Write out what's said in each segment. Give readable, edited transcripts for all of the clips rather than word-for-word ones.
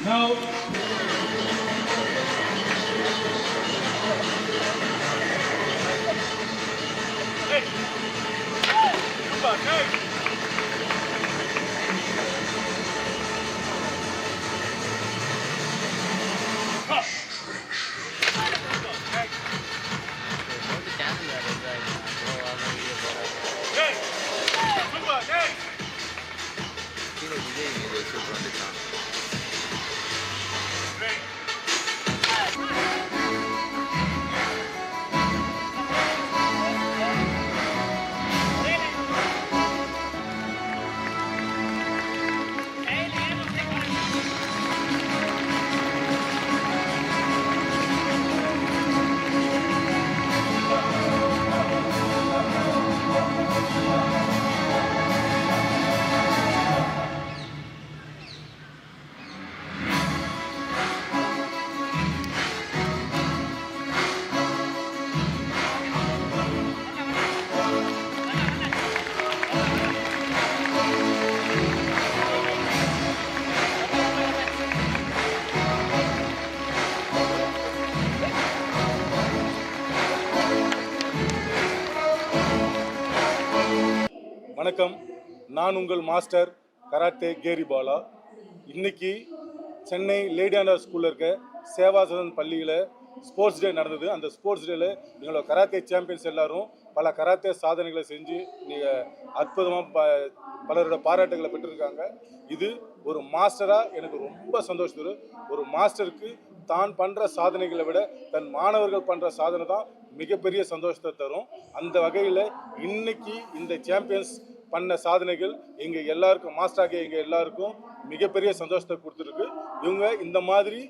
Now, hey, come on, hey. வணக்கம், நான் உங்கள் மாஸ்டர் கராத்தே கேரி பாலா. இன்னைக்கு சென்னை லேடியாண்டா ஸ்கூலில் இருக்க சேவாசதன் பள்ளியில் ஸ்போர்ட்ஸ் டே நடந்தது. அந்த ஸ்போர்ட்ஸ் டேல எங்களோட கராத்தே சாம்பியன்ஸ் எல்லாரும் பல கராத்தே சாதனைகளை செஞ்சு அற்புதமாக பலரோட பாராட்டுகளை பெற்றிருக்காங்க. இது ஒரு மாஸ்டராக எனக்கு ரொம்ப சந்தோஷம். ஒரு மாஸ்டருக்கு தான் பண்ணுற சாதனைகளை விட தன் மாணவர்கள் பண்ணுற சாதனை தான் மிகப்பெரிய சந்தோஷத்தை தரும். அந்த வகையில் இன்னைக்கு இந்த சாம்பியன்ஸ் பண்ண சாதனைகள் எங்கள் எல்லாருக்கும் மாஸ்டராக எங்கள் எல்லாருக்கும் மிகப்பெரிய சந்தோஷத்தை கொடுத்துருக்கு. இவங்க இந்த மாதிரி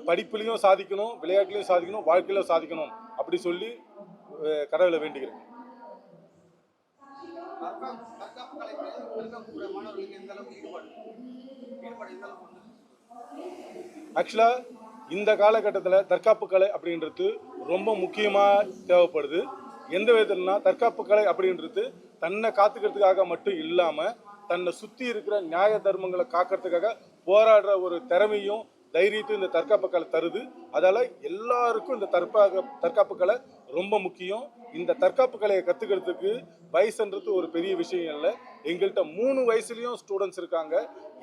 படிப்புலையும் சாதிக்கணும், விளையாட்டுலையும் சாதிக்கணும், வாழ்க்கையிலும் சாதிக்கணும் அப்படி சொல்லி கடவுளை வேண்டிக்கிறேன். ஆக்சுவலாக இந்த காலகட்டத்தில் தற்காப்பு கலை அப்படின்றது ரொம்ப முக்கியமாக தேவைப்படுது. எந்த விதத்துலனா தற்காப்பு கலை அப்படின்றது தன்னை காத்துக்கிறதுக்காக மட்டும் இல்லாமல் தன்னை சுற்றி இருக்கிற நியாய தர்மங்களை காக்கிறதுக்காக போராடுற ஒரு திறமையும் தைரியத்தையும் இந்த தற்காப்பு கலை தருது. அதால் எல்லாருக்கும் இந்த தற்காப்பு கலை ரொம்ப முக்கியம். இந்த தற்காப்பு கலையை கற்றுக்கிறதுக்கு வயசுன்றது ஒரு பெரிய விஷயம் இல்லை. எங்கள்கிட்ட 3 வயசுலேயும் ஸ்டூடெண்ட்ஸ் இருக்காங்க,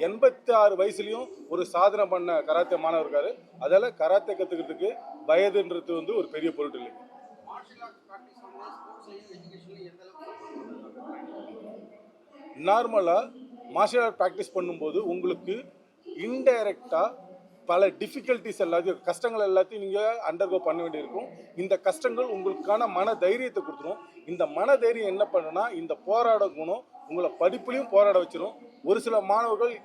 86 வயசுலேயும் ஒரு சாதனை பண்ண கராத்தே மாணவர் இருக்காரு. அதால் கராத்தே கற்றுக்கிறதுக்கு வயதுன்றது ஒரு பெரிய பொருட்டு இல்லைங்க. நார்மலாக மார்ஷியல் ஆர்ட் ப்ராக்டிஸ் பண்ணும்போது உங்களுக்கு இன்டைரக்டாக பல டிஃபிகல்ட்டிஸ் எல்லாத்தையும் கஷ்டங்கள் எல்லாத்தையும் நீங்கள் அண்டர்கோ பண்ண வேண்டியிருக்கும். இந்த கஷ்டங்கள் உங்களுக்கான மன தைரியத்தை கொடுத்துரும். இந்த மன தைரியம் என்ன பண்ணுன்னா இந்த போராட குணம் உங்களை படிப்புலையும் போராட வச்சிடும். ஒரு சில மாணவர்கள்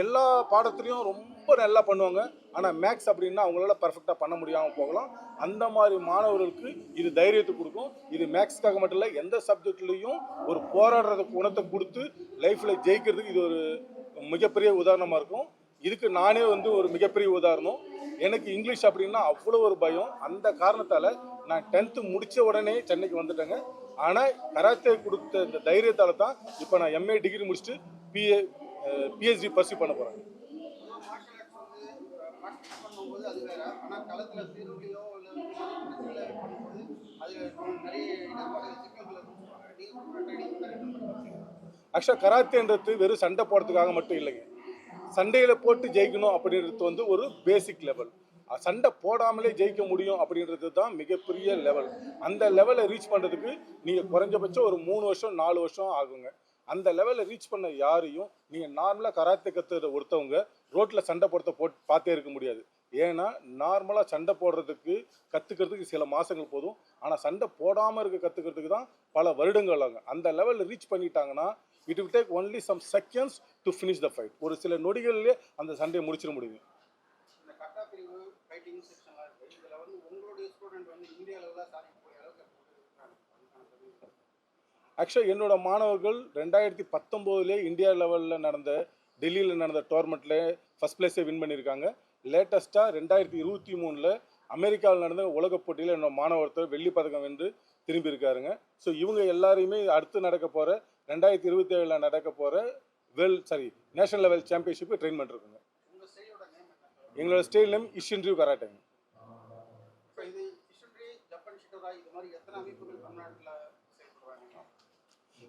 எல்லா பாடத்துலையும் ரொம்ப நல்லா பண்ணுவாங்க, ஆனால் மேக்ஸ் அப்படின்னா அவங்களால பர்ஃபெக்டாக பண்ண முடியாமல் போகலாம். அந்த மாதிரி மாணவர்களுக்கு இது தைரியத்தை கொடுக்கும். இது மேக்ஸ்க்காக மட்டும் இல்லை, எந்த சப்ஜெக்ட்லேயும் ஒரு போராடுறத குணத்தை கொடுத்து லைஃப்பில் ஜெயிக்கிறதுக்கு இது ஒரு மிகப்பெரிய உதாரணமாக இருக்கும். இதுக்கு நானே ஒரு மிகப்பெரிய உதாரணம். எனக்கு இங்கிலீஷ் அப்படின்னா அவ்வளோ ஒரு பயம். அந்த காரணத்தால் நான் 10th முடித்த உடனே சென்னைக்கு வந்துட்டேங்க. ஆனால் கராத்தே கொடுத்த இந்த தைரியத்தால் தான் இப்போ நான் MA டிகிரி முடிச்சுட்டு PhD பர்சியூ பண்ண போகிறேன். ஆக்சுவலாக கராத்தேன்றது வெறும் சண்டை போடுறதுக்காக மட்டும் இல்லைங்க. சண்டையில் போட்டு ஜெயிக்கணும் அப்படின்றது ஒரு பேசிக் லெவல். சண்டை போடாமலே ஜெயிக்க முடியும் அப்படின்றது தான் மிகப்பெரிய லெவல். அந்த லெவலை ரீச் பண்ணுறதுக்கு நீங்கள் குறைஞ்சபட்சம் ஒரு 3 வருஷம் 4 வருஷம் ஆகுங்க. அந்த லெவலில் ரீச் பண்ண யாரையும் நீங்கள் நார்மலாக கராத்தே கற்றுற ஒருத்தவங்க ரோட்டில் சண்டை போடுறத பார்த்தே இருக்க முடியாது. ஏன்னா நார்மலாக சண்டை போடுறதுக்கு கற்றுக்கிறதுக்கு சில மாதங்கள் போதும், ஆனால் சண்டை போடாமல் இருக்க கற்றுக்கிறதுக்கு தான் பல வருடங்கள் ஆகும். அந்த லெவலில் ரீச் பண்ணிட்டாங்கன்னா it will take only some seconds to finish the fight. ஒரு சில நொடிகளிலே அந்த சண்டையை முடிச்சிட முடியும். இந்த கட்டா பிரிவு ஃபைட்டிங் செக்ஷன்ல இருக்கு. இதுல உங்களுடைய ஸ்டூடண்ட் இந்தியா லெவல்ல சாதிக்க போற அளவுக்கு ஆக்சுவலாக என்னோட மாணவர்கள் 2019 இந்தியா லெவலில் நடந்த டெல்லியில் நடந்த டோர்னமெண்ட்டில் ஃபஸ்ட் பிளேஸை வின் பண்ணியிருக்காங்க. லேட்டஸ்ட்டாக 2023 அமெரிக்காவில் நடந்த உலகப் போட்டியில் என்னோட மாணவர்கள் வெள்ளி பதக்கம் வென்று திரும்பி இருக்காருங்க. ஸோ இவங்க எல்லாரையுமே அடுத்து நடக்க போகிற 2027 நடக்க போகிற நேஷனல் லெவல் சாம்பியன்ஷிப்பு ட்ரெயின் பண்ணிருக்குங்க. எங்களோட ஸ்டைல் நேம் இஷின்ரியூ கராட்டே.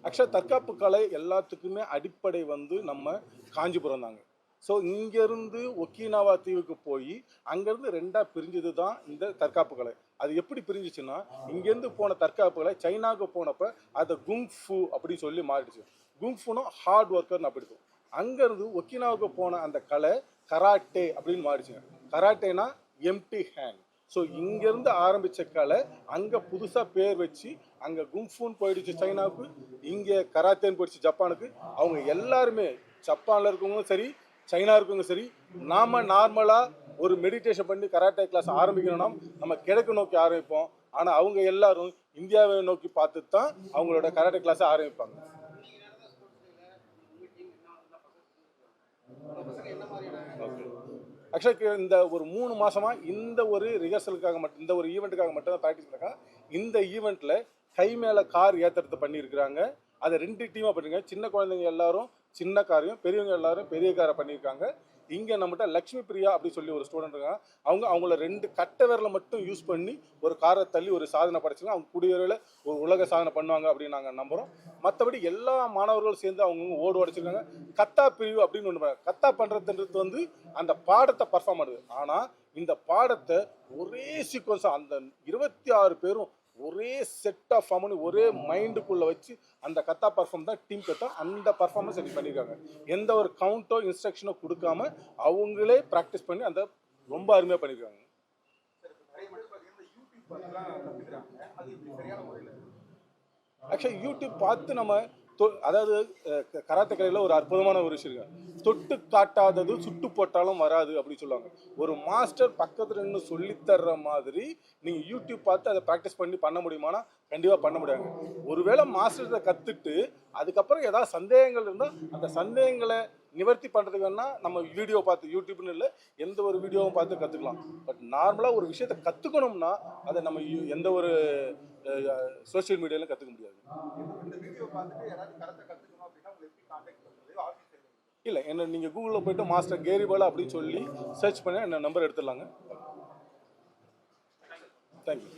ஆக்சுவலாக தற்காப்பு கலை எல்லாத்துக்குமே அடிப்படை வந்து நம்ம காஞ்சிபுரம் தாங்க. ஸோ இங்கேருந்து ஒக்கினாவா தீவுக்கு போய் அங்கேருந்து ரெண்டாக பிரிஞ்சது தான் இந்த தற்காப்பு கலை. அது எப்படி பிரிஞ்சிச்சுன்னா, இங்கேருந்து போன தற்காப்பு கலை சைனாவுக்கு போனப்போ அதை குங்ஃபு அப்படின்னு சொல்லி மாறிடுச்சு. குங்ஃபுனா ஹார்ட் ஒர்க்கர்னு அப்படிடுச்சு. அங்கேருந்து ஒக்கினாவுக்கு போன அந்த கலை கராட்டே அப்படின்னு மாறிடுச்சுங்க. கராட்டேனா எம்டி ஹேண்ட். ஸோ இங்கேருந்து ஆரம்பித்த கலை அங்கே புதுசாக பேர் வச்சு அங்கே குங்ஃபுன்னு போயிடுச்சு சைனாவுக்கு, இங்கே கராத்தேன்னு போயிடுச்சு ஜப்பானுக்கு. அவங்க எல்லாருமே ஜப்பானில் இருக்கவங்களும் சரி, சைனா இருக்கவங்க சரி, நாம் நார்மலாக ஒரு மெடிடேஷன் பண்ணி கராட்டே கிளாஸ் ஆரம்பிக்கணும்னா நம்ம கிழக்கு நோக்கி ஆரம்பிப்போம். ஆனால் அவங்க எல்லாரும் இந்தியாவை நோக்கி பார்த்து தான் அவங்களோட கராட்டே கிளாஸை ஆரம்பிப்பாங்க. ஆக்சுவலாக இந்த ஒரு 3 மாதமாக இந்த ஒரு ரிஹர்சலுக்காக மட்டும், இந்த ஒரு ஈவெண்ட்டுக்காக மட்டும் தான் ப்ராக்டிஸ் பண்ணிருக்காங்க. இந்த ஈவெண்ட்டில் கை மேலே கார் ஏற்றுறது பண்ணியிருக்கிறாங்க. அதை 2 டீமாக பண்ணியிருக்காங்க. சின்ன குழந்தைங்க எல்லாரும் சின்ன காரையும், பெரியவங்க எல்லாரும் பெரிய காரை பண்ணியிருக்காங்க. இங்கே நம்மகிட்ட லக்ஷ்மி பிரியா அப்படின்னு சொல்லி ஒரு ஸ்டூடெண்ட் இருக்காங்க. அவங்கள 2 கட்டை விரலை மட்டும் யூஸ் பண்ணி ஒரு காரை தள்ளி ஒரு சாதனை படைச்சிங்க. அவங்க கூடியவரையில் ஒரு உலக சாதனை பண்ணுவாங்க அப்படின்னு நாங்கள் நம்புகிறோம். மற்றபடி எல்லா மாணவர்களும் சேர்ந்து அவங்க ஓடு உடைச்சிருக்காங்க. கத்தா பிரிவு அப்படின்னு ஒன்று, கத்தா பண்ணுறதுன்றது வந்து அந்த பாடத்தை பர்ஃபார்ம் பண்ணுது. ஆனால் இந்த பாடத்தை ஒரே சீக்வன்ஸாக அந்த 26 பேரும் ஒரே செட் ஆஃப் ஃபார்ம் பண்ணி ஒரே மைண்டுக்குள்ளே வச்சு அந்த கத்தா பர்ஃபார்ம் தான் டீம் கத்தா. அந்த பர்ஃபார்மன்ஸ் எனக்கு பண்ணியிருக்காங்க. எந்த ஒரு கவுண்டோ இன்ஸ்ட்ரக்ஷனோ கொடுக்காம அவங்களே ப்ராக்டிஸ் பண்ணி அந்த ரொம்ப அருமையாக பண்ணியிருக்காங்க. ஆக்சுவலி யூடியூப் பார்த்து நம்ம அதாவது கராத்தே கலையில் ஒரு அற்புதமான ஒரு விஷயம் இருக்கு. தொட்டு காட்டாதது சுட்டு போட்டாலும் வராது அப்படின்னு சொல்லுவாங்க. ஒரு மாஸ்டர் பக்கத்தில் நின்று சொல்லித்தர்ற மாதிரி நீங்கள் யூடியூப் பார்த்து அதை ப்ராக்டிஸ் பண்ணி பண்ண முடியுமானா கண்டிப்பாக பண்ண முடியாது. ஒருவேளை மாஸ்டர்ஸை கற்றுட்டு அதுக்கப்புறம் ஏதாவது சந்தேகங்கள் இருந்தால் அந்த சந்தேகங்களை நிவர்த்தி பண்ணுறதுக்கு வேணால் நம்ம வீடியோ பார்த்து, யூடியூப்னு இல்லை எந்த ஒரு வீடியோவும் பார்த்து கற்றுக்கலாம். பட் நார்மலாக ஒரு விஷயத்தை கற்றுக்கணும்னா அதை நம்ம எந்த ஒரு சோஷியல் மீடியாவிலும் கற்றுக்க முடியாது. இல்லை, என்ன நீங்கள் கூகுளில் போய்ட்டு மாஸ்டர் கேரி பாலா அப்படின்னு சொல்லி சர்ச் பண்ணி என்ன நம்பர் எடுத்துடலாங்க. தேங்க்யூ.